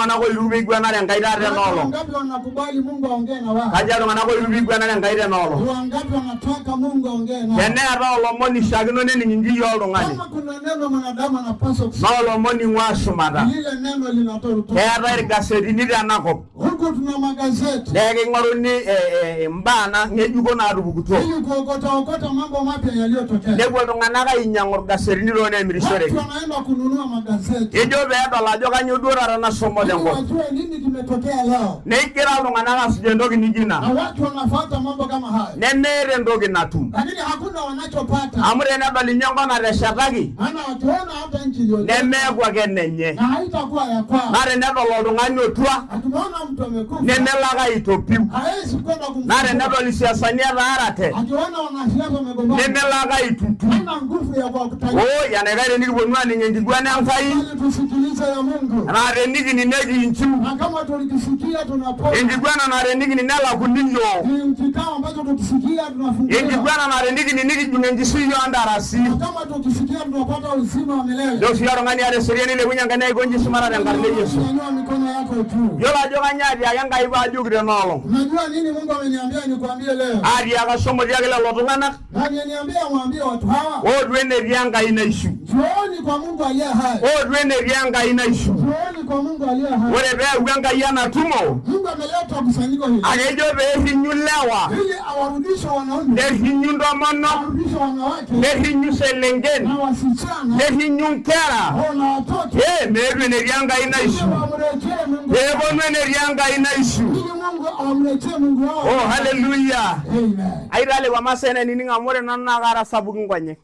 iltung'anak oirubi igwanare enkai taata enoolong. Wangapi wanakubali Mungu aongee na wao? Kaja iltung'anak oirubi igwanare enkai enoolong. Wangapi wanataka Mungu aongee nao? Teneeta olomoni shaakino nening injili oltung'ani. Kama kuna neno mwanadamu anapaswa kusikia. Na olomoni ng'ua shumata. Lile neno linatoa. Keetae irgazetini tenakop. Huko tuna magazeti. Neking'oruni imbaa ng'ejuko naatupukutuo. Ili kuokota mambo mapya yaliyotokea. Nepuo iltung'anak ainyang'u irgazetini loonemirishoreki. Watu wanaenda kununua magazeti. Ejo peedol ajo kanyioo duo taata nasomo tenkop. Wajue nini kimetokea leo. Neigira iltung'anak asuj entoki nijo ina. Na watu wanafuata mambo kama haya. Nemeeta entoki natum. Lakini hakuna wanachopata. Amu tenedol ninye enkop nateshetaki. Maana wakiona hata nchi hiyo. Nemeeku ake nenye. Na haitakuwa ya kwao. Na tenedol oltung'ani otua. Akiona mtu amekufa. Nemelak aitopiu. Hawezi kwenda kumfuata. Na tenedol isiasani etaarate. Akiona wanasiasa wamegombana. Nemelak aitutu. Hana nguvu ya kuwakutanisha. Oh, yanaikae tenikiponu aning enkiguana Enkai. Tusikilize ya Mungu. Na tenikinineki inchiu. Na kama tulikisikia tunapona. Enkiguana na tenikininelakuni iyiok. Ni kikao ambacho tukisikia tunafungua. Enkiguana na tenikininekijung enkishui ondarasi. Na kama tukisikia tunapata uzima wa milele. Ndio sii oltung'ani aata eseriani nilepunye enkaina aiko inji shumata tenkarna e Yesu. Nyanyua mikono yako juu. Yiolo ajo kanyioo atiaki Enkai paajoki tenoolong. Unajua nini Mungu ameniambia nikwambie leo? Atiaka shomo tiaki lelo tung'anak. Na niambia mwambie watu hawa. Ootu enetii Enkai naishu. Njooni kwa Mungu aliye hai. Ootu enetii Enkai naishu. Njooni kwa Mungu aliye hai. Ore peeku Enkai ena tumo. Mungu ameleta kusanyiko hili. Akejo peerinyu lewa. Ili awarudishe wanaume. Nerinyu ntomonok. Awarudishe wanawake. Nerinyu selenken. Na wasichana. Nerinyu nkera. Na watoto. Meetu enetii Enkai naishu. Peeponu enetii Enkai naishu. Mungu amletee Mungu wao. Oh, hallelujah. Amen. Aitale kwa masene nining amu ore nanu naa kaata sapuki nkonyek.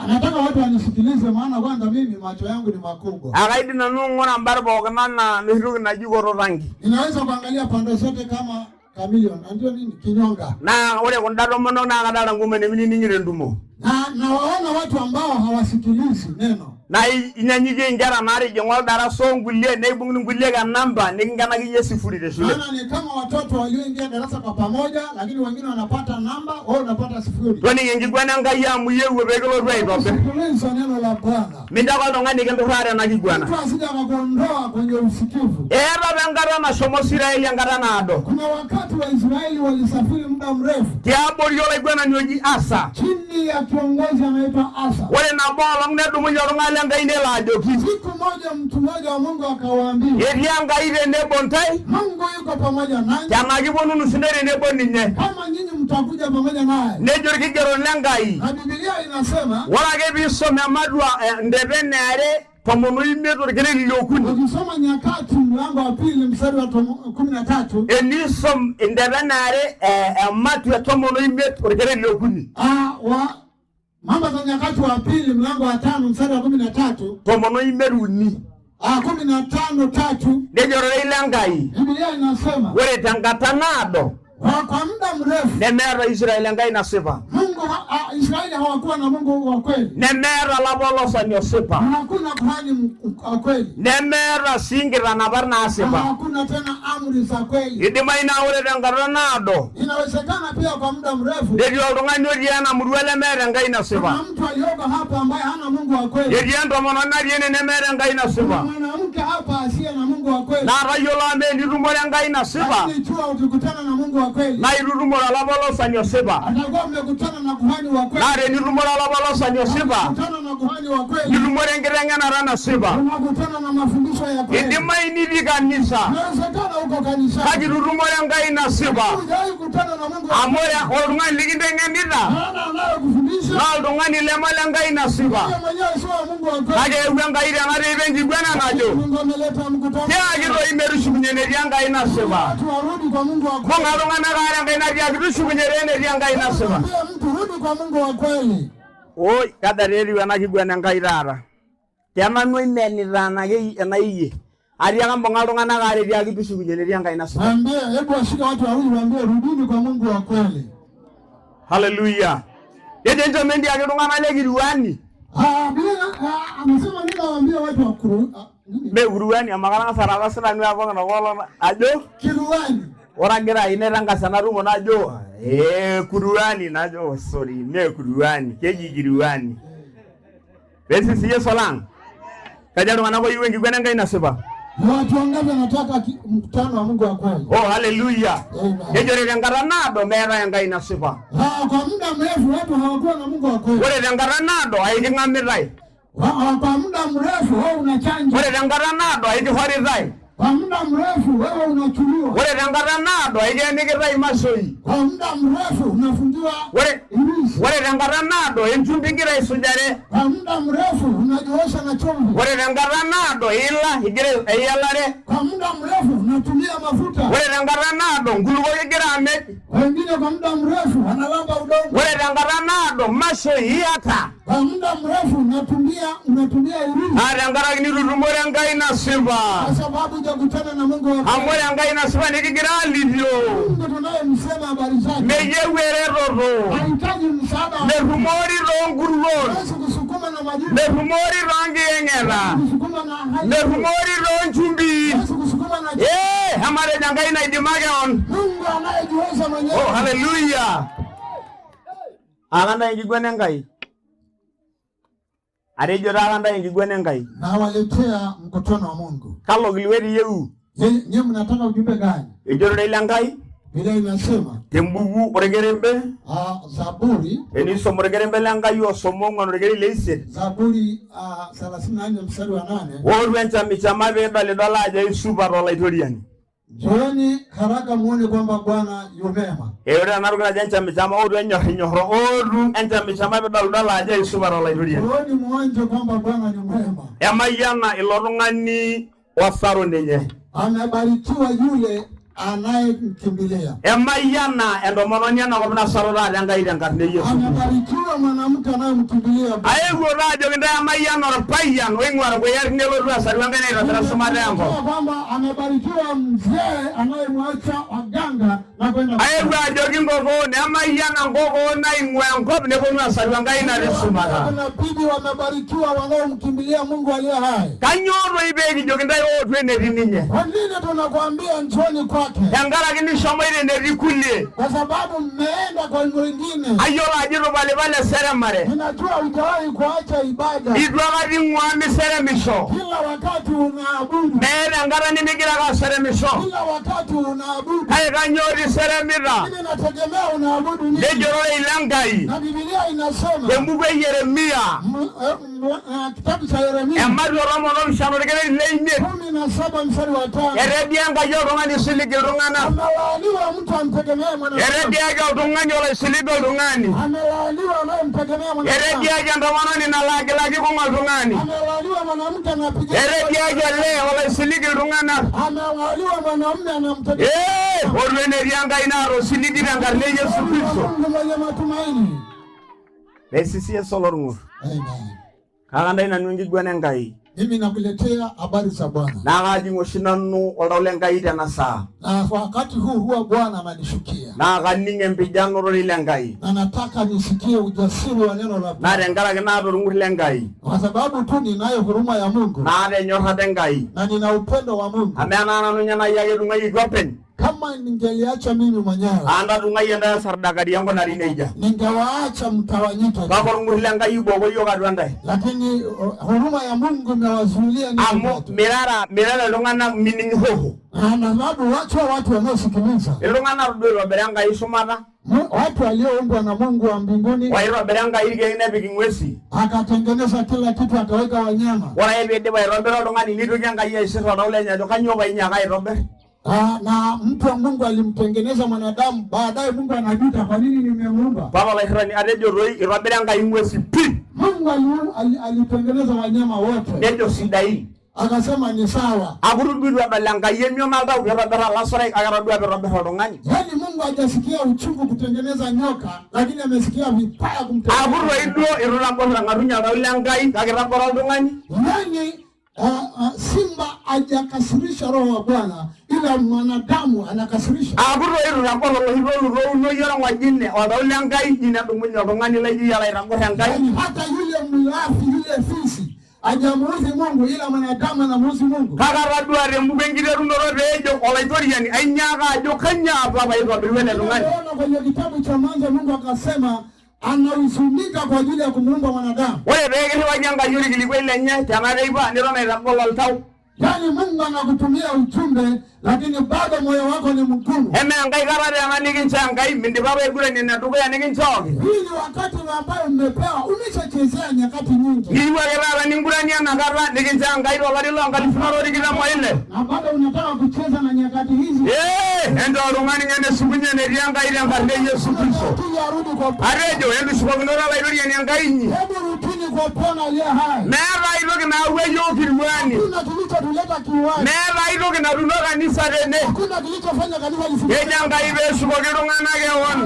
Nataka watu wanisikilize maana kwanza mimi macho yangu ni makubwa. Akaidim nanu ng'ura mbar pookin anaa noshi toki naji kororangi. Ninaweza kuangalia pande zote kama chameleon. Ndio nini? Kinyonga. Na ore kunda tomonok naa kadalta nkumen neminining'ito entumo. Na waona watu ambao hawasikilizi neno. Na inyanyikie inkera naatijing'a oldarasa onkulie neibung' inkulie enamba nikinkenaki iyie sifuri te shule. Maana ni kama watoto walioingia darasa kwa pamoja lakini wengine wanapata namba wao unapata sifuri. Toning enkiguana Enkai amu iewuo peekilotu aitobirr. Sikiliza neno la Bwana. Mintako oltung'ani kinturraa tena kiguana. Mtu asije akakuondoa kwenye usikivu. Eeta apa enkata nashomo Israeli enkata naado. Kuna wakati wa Israeli walisafiri muda mrefu. Tiabori olaiguanani oji Asa. Chini ya kiongozi anaitwa Asa. Ore nabo olong' nedumunye oltung'ani Enkai nelo ajoki. Siku moja mtu mmoja wa Mungu akawaambia. Etii Enkai tenebo ntae. Mungu yuko pamoja nanyi. Tenaa kiponunu sinche tenebo ninye. Kama nyinyi mtakuja pamoja naye. Nejo irkigerot lenkai. Na Biblia inasema. Ore ake piisome emadua ndepene are tomon oimiet orkereri liokuni. Ukisoma Nyakati mlango wa 2 mstari wa 13. Enisom ndepene are ematua tomon oimiet orkereri liokuni. Mambo za Nyakati wa 2 mlango wa 5 mstari wa 13. Tomon oimiet uni. 15:3. Nejo ile Enkai. Biblia inasema. Ore tenkata naado. Kwa muda mrefu. Nemeeta Israeli Enkai nasipa. Mungu Israeli hawakuwa na Mungu wa kweli. Nemeeta olapolosani osipa. Hakuna kuhani wa kweli. Nemeeta sii nkitanapar naasipa. Hakuna tena amri za kweli. Idimayu naa ore tenkata naado. Inawezekana pia kwa muda mrefu. Netii oltung'ani otii ena murua lemeeta Enkai nasipa. Kuna mtu aliyoko hapa ambaye hana Mungu wa kweli. Etii entomononi natii ene nemeeta Enkai nasipa. Mwanamke hapa asiye na Mungu wa kweli. Naa tayiolo amu enitumore Enkai nasipa. Ikiwa ukikutana na Mungu wa kweli. Naa itutumore olapolosani osipa. Atakuwa mmekutana na kuhani wa kweli. Naa tenitumore olapolosani osipa. Kutana na kuhani wa kweli. Nitumore enkiteng'enata nasipa. Unakutana na mafundisho ya kweli. Idimayu nitii kanisa. Inawezekana uko kanisa. Kake itutumore Enkai nasipa. Hujawahi kukutana na Mungu. Amu ore oltung'ani likinteng'enita. Maana anayekufundisha. Naa oltung'ani leme Enkai nasipa. Yeye mwenyewe sio Mungu wa kweli. Kake eewuo Enkai tenakata enkiguana najo. Mungu ameleta mkutano. Tiaki toi metushukunye enetii Enkai nasipa. Watu warudi kwa Mungu wa kweli. Bunga iltung'anak aare Enkai natiaki tushukunye enetii Enkai nasipa. Mtu rudi kwa Mungu wa kweli. Oi, kadar etiu ena kiguana Enkai taata. Tenanu imenita ena iyie. Atiaka mbung'a iltung'anak aare tiaki tushukunye enetii Enkai nasipa. Ambie, hebu washika watu wawili waambie rudini kwa Mungu wa kweli. Hallelujah. Yeje njoo ndiaki iltung'anak lekiriwani. Amesema nini waambie watu wa Mekuruwani amakana sarapa sinanu apa ng'olong ajo Kiruwani. Ore agira ainetangasa natumo najo kuruwani najo sorry mekuruwani keji kiruwani. Besi siye solang. Kaja iltung'anak oyieu enkiguana Enkai nasipa. Watu wangapi wanataka mkutano wa Mungu wa kweli? Oh, haleluya. Ejore tenkata naado meeta Enkai nasipa. Kwa muda mrefu watu hawakuwa na Mungu wa kweli. Ore tenkata naado aiking'amitai. Kwa muda mrefu wewe unachanja. Ore tenkata naado aikihoritai. Kwa muda mrefu wewe unachuliwa. Ore tenkata naado aikenikitai masoi. Kwa muda mrefu unafungiwa. Ore tenkata naado enchumbi igira aisujare. Kwa muda mrefu unajiosha na chumvi. Ore tenkata naado ila igira ayialare. Kwa muda mrefu unatumia mafuta. Ore tenkata naado nkulukuok igira amej. Wengine kwa muda mrefu wanalamba udongo. Ore tenkata naado masoi iyata. Kwa muda mrefu unatumia urithi. Tenkaraki nitutumore Enkai nasipa. Kwa sababu hujakutana na Mungu wa kweli. Amu ore Enkai nasipa nikigira alilio. Mungu tunayemsema habari zake. Meyieu eretoto. Hahitaji msaada. Metumori toonkuruon. Hawezi kusukuma na majibu. Metumori toonkiyeng'eta. Kusukuma na hali. Metumori toonchumbi. Hawezi kusukuma na Amatejo Enkai naidima keon. Mungu anayejiweza mwenyewe. Oh, haleluya. Akanda enkiguana Enkai. Atejo taa kanda enkiguana Enkai. Na waletea mkutano wa Mungu. Kalo kiliweti iyieu. Nyinyi mnataka ujumbe gani? Ejorore ile Enkai. Biblia inasema tembuku orgerembe Zaburi enisom orgerembe le Enkai osomo ong'uan orgeri leisiet Zaburi 34 mstari wa 8 oru enchamichama peedolidol ajo aisupat olaitoriani. Njooni haraka muone kwamba Bwana yu mema. Ore ena toki naji enchamichama oru enyorrinyorro oru enchamichama peedolidol ajo aisupat olaitoriani. Njooni muone kwamba Bwana yu mema. Emayiana ilo tung'ani osaro ninye. Amebarikiwa yule anayemkimbilia. Emayiana entomononi enakop nasaro taata Enkai tenkarna Yesu. Amebarikiwa mwanamke anayemkimbilia. Aewuo taa ajoki ntae emayiana orpayian oing'ua irkuyiat nelotu asaru Enkai naitobira shumata enkop. Kwamba amebarikiwa mzee anayemwacha waganga na kwenda. Aewuo ajoki nkokoon emayiana nkokoon naing'ua enkop neponu asaru Enkai natii shumata. Kuna bibi wamebarikiwa wanaomkimbilia Mungu aliye hai. Kanyoo doi pee kijoki ntae ootu enetii ninye? Kwa nini tunakwambia njooni kwake? Tenkaraki nishomoita enetii kulie. Kwa sababu mmeenda kwa wengine. Ayiolo ajo itupalipale seremare. Ninajua hujawahi kuacha ibada. Itu aikata ing'ua miseremisho. Kila wakati unaabudu. Meeta enkata nimigira ake aseremisho. Kila wakati unaabudu. Kake kanyoo iseremita? Mimi nategemea unaabudu nini? Nejorore ile Enkai. Na Biblia inasema. Tembuku e Yeremia. Kitabu cha Yeremia. Ematua tomon opishana orkereri leimiet. 17 mstari wa 5. Eredia Enkai oltung'ani osiligi iltung'anak. Amelaaniwa mtu amtegemea mwanadamu. Erediaki oltung'ani oloisiligi oltung'ani. Amelaaniwa anayemtegemea mwanadamu. Erediaki entomononi nalaakilaki kung'u oltung'ani. Amelaaniwa mwanamke anapiga. Erediaki olee oloisiligi iltung'anak. Amelaaniwa mwanamume anamtegemea. Oru enetii Enkai naata osiligi tenkarna e Yesu Kristo. Mungu mwenye matumaini. Esisie solorng'ur. Amen. Kakandai nanu enkiguana Enkai. Mimi nakuletea habari za Bwana. Naa kajing' oshi nanu oltau le Enkai tena saa. Na wakati huu huwa Bwana ananishukia. Naa kaning' empijanoroto ile Enkai. Na nataka nisikie ujasiri wa neno la Bwana. Naa tenkaraki naata orng'ur le Enkai. Kwa sababu tu ninayo huruma ya Mungu. Naata enyorrata Enkai. Na nina upendo wa Mungu. Amaa naa nanu nye nai ake etung'uayioki openy. Kama ningeliacha mimi mwenyewe. Antatung'ayie ntae esardakari enkunari nejia. Ningewaacha mtawanyike. Kake orng'ur le Enkai iboko yiok atua ntae. Lakini huruma ya Mungu imewazuilia amu mirara iltung'anak mining' hoho. Na sababu watu wanaosikiliza. Iltung'anak duo itobira Enkai shumata. Watu walioumbwa na Mungu wa mbinguni. Waitobira Enkai irkeek nepik ing'uesi. Akatengeneza kila kitu, akaweka wanyama. Ore ake piidip aitobira oltung'ani nitoki Enkai aisir oltau lenye ajo kanyoo painyiaka aitobir. Na mtu wa Mungu alimtengeneza mwanadamu, baadaye Mungu anajuta kwa nini nimemuumba. Papa lairrani atejo toi itobira Enkai ing'uesi pii. Mungu alitengeneza wanyama wote. Nejo sidain. Akasema ni sawa. Akuru duo edol Enkai emion oltau piitobir olasurai kake todua piitobir oltung'ani. Yaani Mungu hajasikia uchungu kutengeneza nyoka, lakini amesikia vibaya kumtengeneza. Akuru toi duo itu itagol ang'atunye oltau le Enkai kake itagol oltung'ani. Yaani simba hajakasirisha roho wa Bwana, ila mwanadamu anakasirisha. Akuru itu itagol oloshi toluto yiolo ng'ojine oltau le Enkai nedumunye oltung'ani laijo iyie aitagor Enkai. Yaani hata yule mlafi, yule fisi hajamuudhi Mungu, ila mwanadamu anamuudhi Mungu. Kake atadua tembuku enkiterunoto peejo olaitoriani ainyiaka ajo kanyioo apa paitobiru ele tung'ani. Kwenye kitabu cha Mwanzo Mungu akasema anahuzunika kwa ajili ya kumuumba mwanadamu. Ore pee kiriwaki Enkai orkilikuai lenye tena teipa niton aitagol oltau. Yaani Mungu anakutumia ujumbe lakini bado moyo wako ni mgumu. Ngai karare amanikincha ngai mindi baba egure nina dukuya nikinchoki. Hii ni wakati ambao umepewa umeshachezea nyakati nyingi. Niwa gerara ningurania na karra nikincha ngai ro bari lo ngali fumaro rikira moile. Na bado unataka kucheza na nyakati hizi. Endo rungani ngene sukunye ne rianga ile ngande Yesu Kristo. Arejo endo sukunora la iroria ni ngai nyi. Hebu rutini kwa Bwana aliye hai. Nera iroki na uweyo kirwani. Kuna kilichotuleta kiwani. Nera iroki na runoga ni sarene. Kuna kilichofanya kanisa lisifike. Yejanga ibe sukogirungana gewon.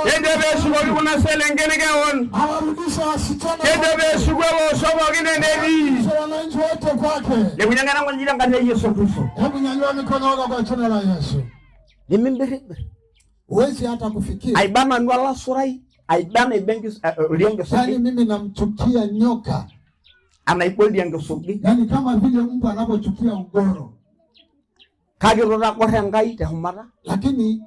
Yende be sukogi kuna selengene gewon. Hawarudisha wasichana. Yende be sukogo sobo kinendeli. Wananchi wote kwake. Lekunyangana ngojira ngande Yesu Kristo. Hebu nyanyua mikono yako kwa jina la Yesu. Nimembere. Uwezi hata kufikiri. Aibana nwala surai. Aibana ibengi lienge sogi. Yaani mimi namchukia nyoka. Anaipol lienge sogi. Yaani kama vile mtu anapochukia ugoro. Kagirora kwa ngai te humara. Lakini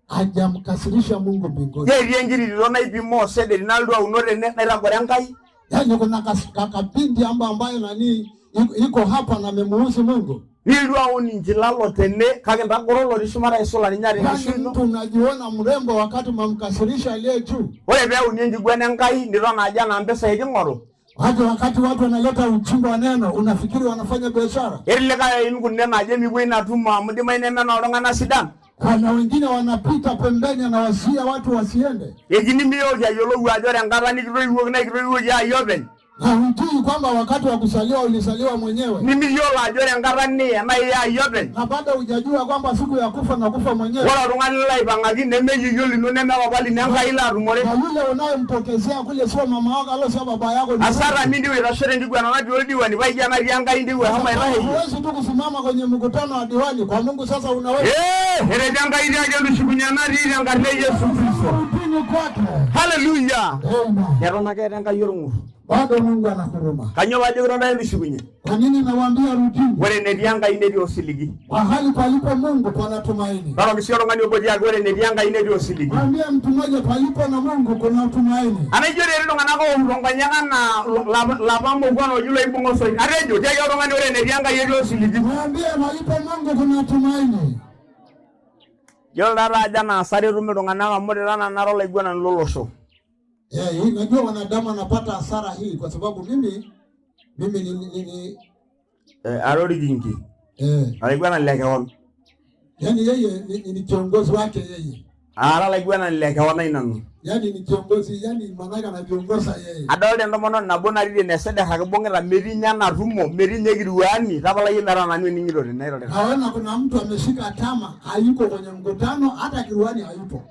hajamkasirisha Mungu mbinguni. Ye liengiri lona ibimo sede linaldo unore ne na kwa ngai. Yaani kuna kakabindi ambayo nani iko hapa na memuhusu Mungu. Nilwa uninjilalo tene kagenda gorolo rishumara isola ninyari nishino. Mtu unajiona mrembo wakati mamkasirisha aliye juu. Wewe bea uninji gwene ngai ndiro na jana mbesa yekingoro. Wakati watu wanaleta uchimbo wa neno unafikiri wanafanya biashara. Ile kaya ingu nena jemi bwina tuma mudima inena na orongana sidan. Kana wengine wanapita pembeni na wasia watu wasiende. Yejini miyo ya yolo uajore ngara ni kiroi uogna kiroi uoja yoben. Na hujui kwamba wakati wa kusaliwa ulisaliwa mwenyewe. Ni miyo la jore ngara ni na ya yoben. Na bado hujajua kwamba siku ya kufa na kufa mwenyewe. Wala rungani la ibangaki neme yiyoli no neme wabali nanga ila rumore. Na yule unayemtokezea kule sio mama wako alo sio baba yako. Asara mindi we rashere ndigwa na wadi odiwa ni baija na rianga indiwa hama ilahi. Huwezi tu kusimama kwenye mkutano wa diwani kwa Mungu sasa unaweza. Hele janga ili aje shukunyana ili ngande Yesu Kristo. Hallelujah. Amen. Yarona kaya nga yorungu. Bado Mungu anakuruma. Kanyo waje kurona ndi shukunye. Kwa nini nawaambia rudini? Wale nedianga inedi osiligi. Mahali palipo Mungu pana tumaini. Baba msioro ngani oboji yako wale nedianga inedi osiligi. Mwambie mtu mmoja palipo na Mungu kuna tumaini. Anajore ndo ngana ko uronganyanga na labamo bwana yule ibongo so. Arejo je yoro ngani wale nedianga inedi osiligi. Mwambie palipo Mungu kuna tumaini. Yola raja na sare rumero ngana amore rana naro la igwana lolosho. Hii najua wanadamu wanapata hasara hii kwa sababu mimi ni arori jingi. Aligwana lekewon. Yaani yeye ni kiongozi wake yeye. Ara aligwana lekewon inanu. Yaani ni kiongozi, yaani manaka na viongoza yeye. Adolde ndomono nabona ride nesede hakabongera merinya na rumo merinye giruani tabala yimera nani ningiro nairo. Haona kuna mtu ameshika tama hayuko kwenye mkutano hata kiruani hayupo.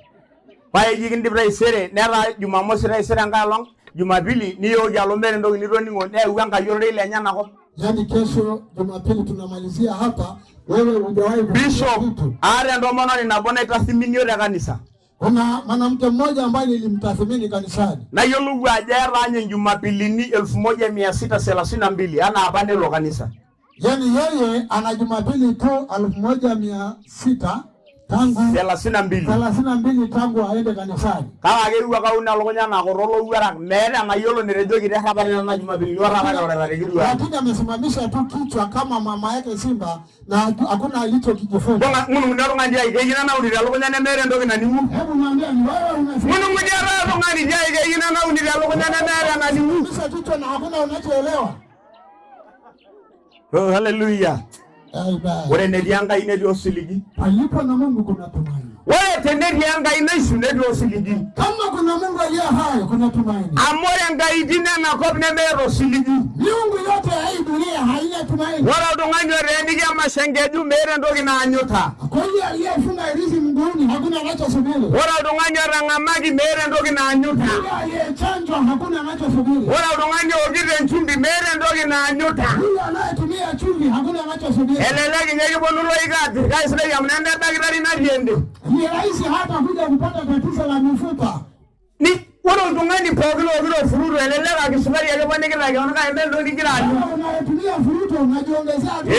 Bae jigindi brai sere nera Jumamosi rai sere ngalong Jumapili niyo jalo mere ndo ni roni ngone uanga yore ile nyana ko. Yaani kesho Jumapili tunamalizia hapa wewe hujawahi Bishop are ndo mono ni nabona itathimini yore kanisa. Kuna mwanamke mmoja ambaye nilimtathmini kanisani. Na yolu ajara nye Jumapili ni 1632 ana abande lo kanisa. Yaani yeye ana Jumapili tu 1600 tangu 32 tangu aende kanisani. Kama geruwa kauna lokonya na korolo uwara mere na yolo nirejo kire hapa na Jumapili wara wala geruwa. Lakini amesimamisha tu kichwa kama mama yake Simba na hakuna alichokijifunza. Bonga munu ndaro ngandi ai gina na ulira lokonya ne mere ndo kina nimu. Hebu niambie ni wewe unasema. Munu mujara ndo ngandi jai gina na ulira lokonya ne mere na nimu. Sasa kichwa na hakuna unachoelewa. Oh hallelujah. Amen. Wale nedianga inedi osiligi. Palipo na Mungu kuna tumaini. Wale tenedianga inaisu nedi osiligi. Kama kuna Mungu aliye hai kuna tumaini. Amore ngaidina na kopne mero osiligi. Miungu yote ya hii dunia haina tumaini. Wala udonganyo rendi ya mashengeju mere ndogi na anyota. Kweli aliyefunga irizi mguuni hakuna anachosubiri. Wala udonganyo rangamagi mere ndogi na anyota. Yule aliyechanjwa hakuna anachosubiri. Wala udonganyo ogire nchumbi mere ndogi na anyota. Yule anayetumia chumvi hakuna anachosubiri. Elelegi nyegi bonulo igati. Kaisle ya mnende bagirari na diende. Ni rahisi hata kuja kupata tatizo la mifupa. Ni wala udongani pogilo fururu elelega kisubari ya kibani kila kionaka embendo nikirani. Unayetumia furuto unajiongezea tu.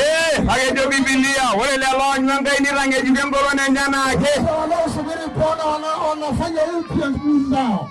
Hagejo Biblia wale lalo nyanga ini range jibengoro na njana ake. Wale usubiri pona wanafanya upya ndao.